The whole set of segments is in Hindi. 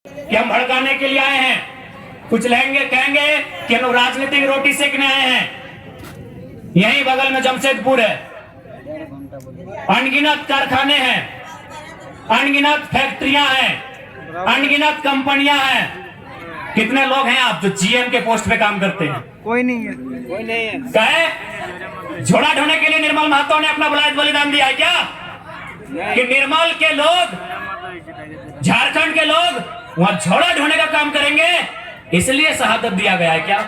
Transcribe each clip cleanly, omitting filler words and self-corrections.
कि हम भड़काने के लिए आए हैं, कुछ लेंगे कहेंगे कि हम राजनीतिक रोटी सेकने आए हैं। यहीं बगल में जमशेदपुर है, अनगिनत कारखाने हैं, अनगिनत फैक्ट्रियां हैं, अनगिनत कंपनियां हैं। कितने लोग हैं आप जो जीएम के पोस्ट पे काम करते हैं? कोई नहीं है, कोई नहीं है। कहे झोला ढोने के लिए निर्मल महतो ने अपना बलिदान दिया है क्या? कि निर्मल के लोग, झारखंड के लोग वहां झोला ढोने का काम करेंगे, इसलिए शहादत दिया गया है क्या?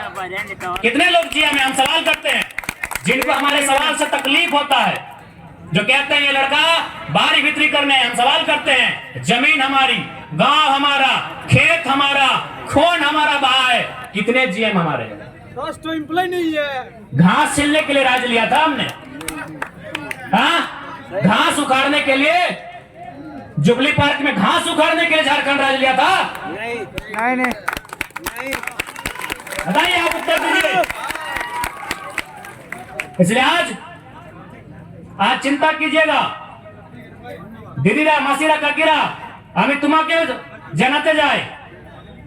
कितने लोग जीएम में हम सवाल करते हैं, जिनको हमारे सवाल से तकलीफ होता है, जो कहते हैं ये लड़का बारी बिक्री करने, हम सवाल करते हैं जमीन हमारी, गांव हमारा, खेत हमारा, खून हमारा बहा है। कितने जीएम हमारे? तो एम्प्लॉय नहीं है। घास छिलने के लिए राज लिया था हमने, हाँ? घास उखाड़ने के लिए, जुबली पार्क में घास उखाड़ने के लिए झारखंड राज लिया था? नहीं नहीं नहीं। बताइए, आप उत्तर दीजिए। इसलिए आज चिंता कीजिएगा, दीदीरा मासीरा काकीरा, हमें तुम्हारे जनाते जाए।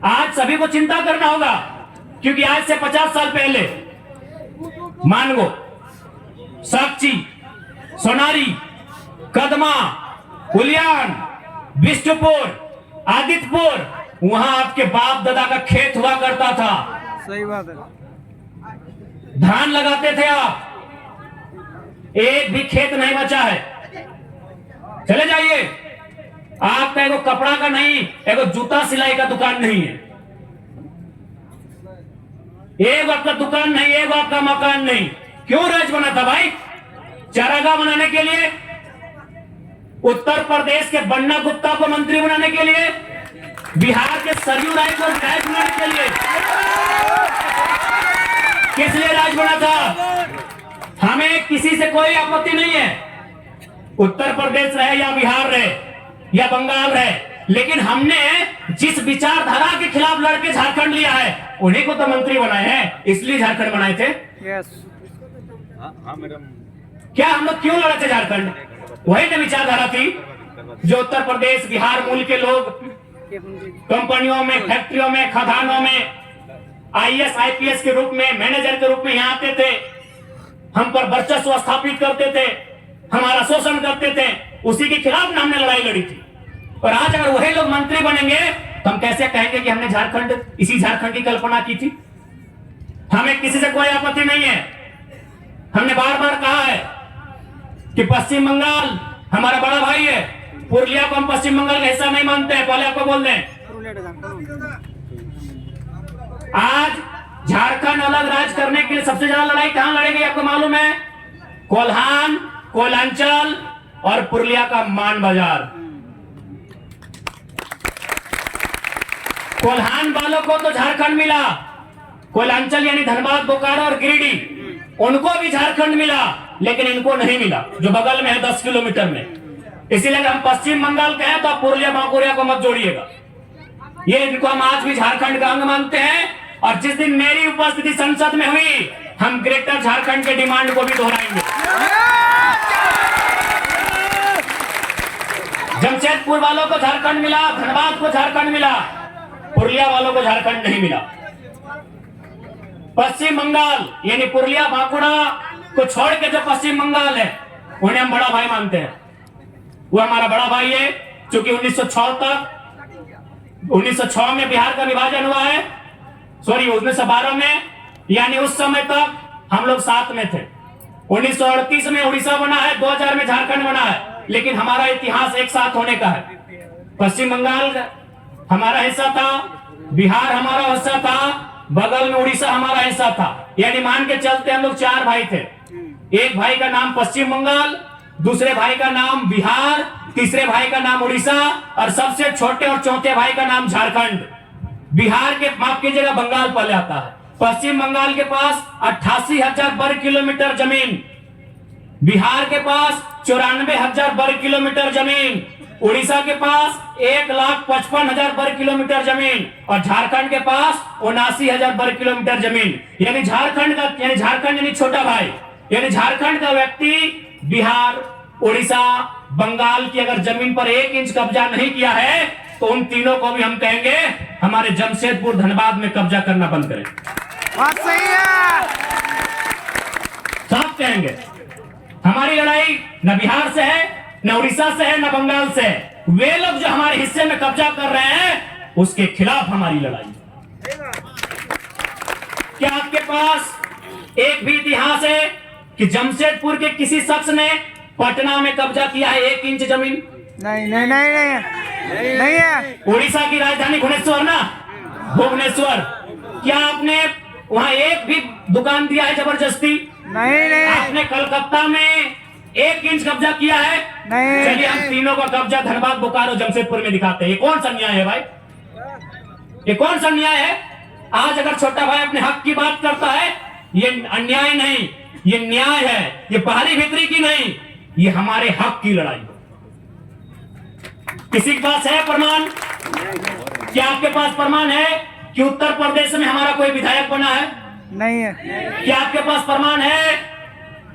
आज सभी को चिंता करना होगा, क्योंकि आज से 50 साल पहले मानगो, साक्षी, सोनारी, कदमा, उलियान, बिष्टुपुर, आदित्यपुर, वहां आपके बाप दादा का खेत हुआ करता था। सही बात है। धान लगाते थे आप, एक भी खेत नहीं बचा है। चले जाइए, आपका एगो कपड़ा का नहीं, एगो जूता सिलाई का दुकान नहीं है, एक आपका दुकान नहीं, एक आपका मकान नहीं। क्यों राज बना था भाई? चारागाह बनाने के लिए, उत्तर प्रदेश के बन्ना गुप्ता को मंत्री बनाने के लिए, बिहार के सरयू राय को विधायक बनाने के लिए। किस लिए राज बना था? हमें किसी से कोई आपत्ति नहीं है, उत्तर प्रदेश रहे या बिहार रहे या बंगाल रहे, लेकिन हमने जिस विचारधारा के खिलाफ लड़के झारखंड लिया है, उन्हीं को तो मंत्री बनाए हैं, इसलिए झारखंड बनाए थे। यस। क्या हम लोग क्यों लड़े थे झारखंड? वही तो विचारधारा थी जो उत्तर प्रदेश बिहार मूल के लोग कंपनियों में, फैक्ट्रियों में, खदानों में आईएएस आईपीएस के रूप में, मैनेजर के रूप में यहाँ आते थे, हम पर वर्चस्व स्थापित करते थे, हमारा शोषण करते थे। उसी के खिलाफ हमने लड़ाई लड़ी थी। और आज अगर वही लोग मंत्री बनेंगे तो हम कैसे कहेंगे कि हमने झारखंड, इसी झारखंड की कल्पना की थी? हमें किसी से कोई आपत्ति नहीं है। हमने बार बार कहा है कि पश्चिम बंगाल हमारा बड़ा भाई है, पुरुलिया को हम पश्चिम बंगाल का हिस्सा नहीं मानते हैं, पहले आपको बोल दें। आज झारखंड अलग राज करने के लिए सबसे ज्यादा लड़ाई कहां लड़ेगी आपको मालूम है? कोल्हान, कोयलांचल और पुरुलिया का मान बाजार। कोल्हान वालों को तो झारखंड मिला, कोयलांचल यानी धनबाद, बोकारो और गिरिडीह, उनको भी झारखंड मिला, लेकिन इनको नहीं मिला, जो बगल में है 10 किलोमीटर में। इसीलिए अगर हम पश्चिम बंगाल के हैं तो आप पुरुलिया बांकुरिया को मत जोड़िएगा। ये इनको हम आज भी झारखंड का अंग मानते हैं, और जिस दिन मेरी उपस्थिति संसद में हुई, हम ग्रेटर झारखंड के डिमांड को भी दोहराएंगे। जमशेदपुर वालों को झारखंड मिला, धनबाद को झारखंड मिला, पुरुलिया वालों को झारखंड नहीं मिला। पश्चिम बंगाल यानी पुरुलिया बांकुड़ा को छोड़ के जो पश्चिम बंगाल है, उन्हें हम बड़ा भाई मानते हैं। वो हमारा बड़ा भाई है, क्योंकि 1906 में बिहार का विभाजन हुआ है, सॉरी 1912 में, यानी उस समय तक हम लोग साथ में थे। 1938 में उड़ीसा बना है, 2000 में झारखंड बना है, लेकिन हमारा इतिहास एक साथ होने का है। पश्चिम बंगाल हमारा हिस्सा था, बिहार हमारा हिस्सा था, बगल में उड़ीसा हमारा हिस्सा था, यानी मान के चलते हम लोग 4 भाई थे। एक भाई का नाम पश्चिम बंगाल, दूसरे भाई का नाम बिहार, तीसरे भाई का नाम उड़ीसा, और सबसे छोटे और चौथे भाई का नाम झारखंड। बिहार के, माफ कीजिएगा, बंगाल पहले आता है। पश्चिम बंगाल के पास 88,000 वर्ग किलोमीटर जमीन, बिहार के पास 94,000 वर्ग किलोमीटर जमीन, उड़ीसा के पास 1,55,000 वर्ग किलोमीटर जमीन, और झारखंड के पास 79,000 वर्ग किलोमीटर जमीन। यानी झारखंड यानी छोटा भाई, यानी झारखंड का व्यक्ति बिहार, उड़ीसा, बंगाल की अगर जमीन पर 1 इंच कब्जा नहीं किया है तो उन तीनों को भी हम कहेंगे हमारे जमशेदपुर धनबाद में कब्जा करना बंद करें। बात सही है। साफ कहेंगे हमारी लड़ाई न बिहार से है, न उड़ीसा से है, न बंगाल से है। वे लोग जो हमारे हिस्से में कब्जा कर रहे हैं उसके खिलाफ हमारी लड़ाई है। क्या आपके पास एक भी इतिहास है कि जमशेदपुर के किसी शख्स ने पटना में कब्जा किया है 1 इंच जमीन? नहीं नहीं नहीं नहीं नहीं है। उड़ीसा की राजधानी भुवनेश्वर ना, भुवनेश्वर, क्या आपने वहां एक भी दुकान दिया है जबरदस्ती? नहीं नहीं आपने कलकत्ता में 1 इंच कब्जा किया है? नहीं। चलिए हम तीनों का कब्जा धनबाद, बोकारो, जमशेदपुर में दिखाते हैं। ये कौन सा न्याय है भाई? ये कौन सा न्याय है? आज अगर छोटा भाई अपने हक की बात करता है, ये अन्याय नहीं, ये न्याय है। ये बाहरी भीतरी की नहीं, ये हमारे हक की लड़ाई है। किसी के पास है प्रमाण? क्या आपके पास प्रमाण है कि उत्तर प्रदेश में हमारा कोई विधायक बना है? नहीं है। क्या आपके पास प्रमाण है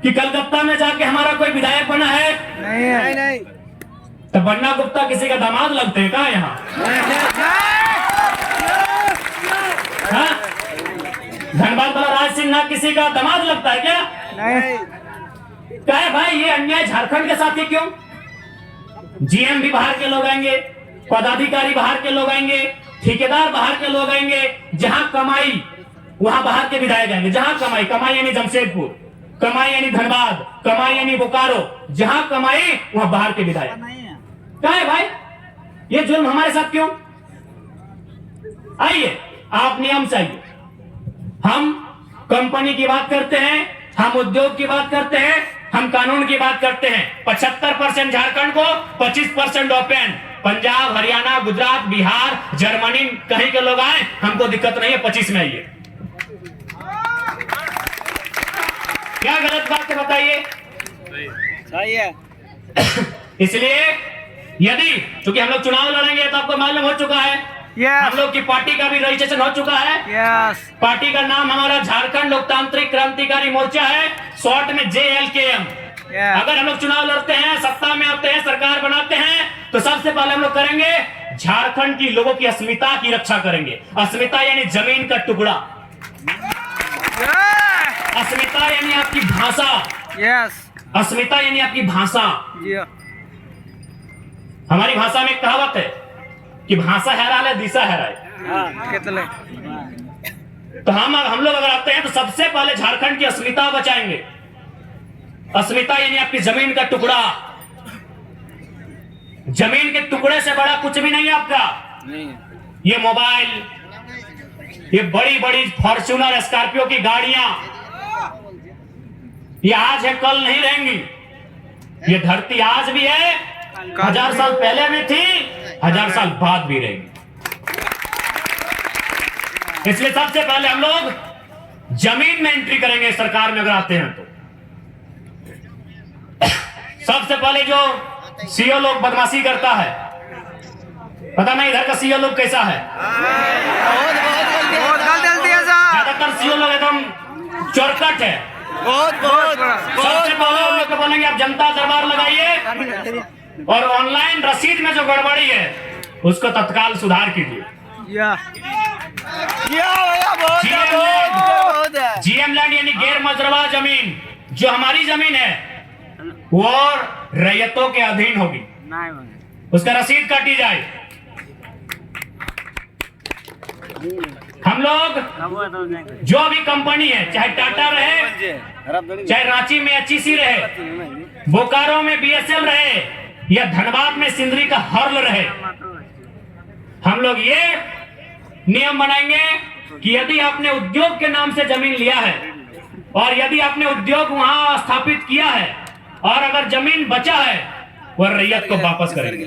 कि कलकत्ता में जाके हमारा कोई विधायक बना है? नहीं है। नहीं तो बन्ना गुप्ता किसी का दामाद लगते हैं क्या यहाँ? हाँ? धनबाद वाला राज सिन्हा किसी का दामाद लगता है क्या? नहीं। क्या है भाई ये अन्याय झारखंड के साथ ही क्यों? जीएम भी बाहर के लोग आएंगे, पदाधिकारी बाहर के लोग आएंगे, ठेकेदार बाहर के लोग आएंगे। जहां कमाई वहां बाहर के विधायक आएंगे। जहां कमाई, कमाई यानी जमशेदपुर, कमाई यानी धनबाद, कमाई यानी बोकारो, जहां कमाई वहां बाहर के विधायक। क्या है भाई ये जुल्म हमारे साथ क्यों? आइए आप नियम से आइए। हम कंपनी की बात करते हैं, हम उद्योग की बात करते हैं, हम कानून की बात करते हैं। 75% झारखंड को, 25% ओपन। पंजाब, हरियाणा, गुजरात, बिहार, जर्मनी कहीं के लोग आए, हमको दिक्कत नहीं है, 25 में आइए। क्या गलत बात है बताइए? सही है। इसलिए यदि क्योंकि हम लोग चुनाव लड़ेंगे तो आपको मालूम हो चुका है, हम लोग की पार्टी का भी रजिस्ट्रेशन हो चुका है। यस। पार्टी का नाम हमारा झारखंड लोकतांत्रिक क्रांतिकारी मोर्चा है, शॉर्ट में JLKM। अगर हम लोग चुनाव लड़ते हैं, सत्ता में आते हैं, सरकार बनाते हैं, तो सबसे पहले हम लोग करेंगे झारखंड की लोगों की अस्मिता की रक्षा करेंगे। अस्मिता यानी जमीन का टुकड़ा, अस्मिता यानी आपकी भाषा, यस। अस्मिता यानी आपकी भाषा। हमारी भाषा में एक कहावत है कि भाषा हैरान है, दिशा हैरान। कितने तो हम लोग अगर आते हैं तो सबसे पहले झारखंड की अस्मिता बचाएंगे। अस्मिता यानी आपकी जमीन का टुकड़ा। जमीन के टुकड़े से बड़ा कुछ भी नहीं है आपका। नहीं। ये मोबाइल, ये बड़ी बड़ी फॉर्च्यूनर, स्कॉर्पियो की गाड़ियां, ये आज है कल नहीं रहेंगी। ये धरती आज भी है, 1000 साल पहले भी थी, 1000 साल बाद भी रहेगी। इसलिए सबसे पहले हम लोग जमीन में एंट्री करेंगे सरकार में अगर आते हैं तो। सबसे पहले जो सीओ लोग बदमाशी करता है, पता नहीं इधर का सीओ लोग कैसा है। ज्यादातर सीओ लोग एकदम चौरकट है। सबसे पहले हम लोग को बोलेंगे आप जनता दरबार लगाइए और ऑनलाइन रसीद में जो गड़बड़ी है उसको तत्काल सुधार कीजिए। जीएम लैंड यानी गैर मजरवा जमीन, जो हमारी जमीन है वो रैयतों के अधीन होगी, उसका रसीद काटी जाए। हम लोग जो भी कंपनी है, चाहे टाटा रहे, चाहे रांची में HEC रहे, बोकारो में BSL रहे, या धनबाद में सिंदरी का हर्ल रहे, हम लोग ये नियम बनाएंगे कि यदि आपने उद्योग के नाम से जमीन लिया है और यदि आपने उद्योग वहां स्थापित किया है और अगर जमीन बचा है वह रैयत को वापस करेंगे।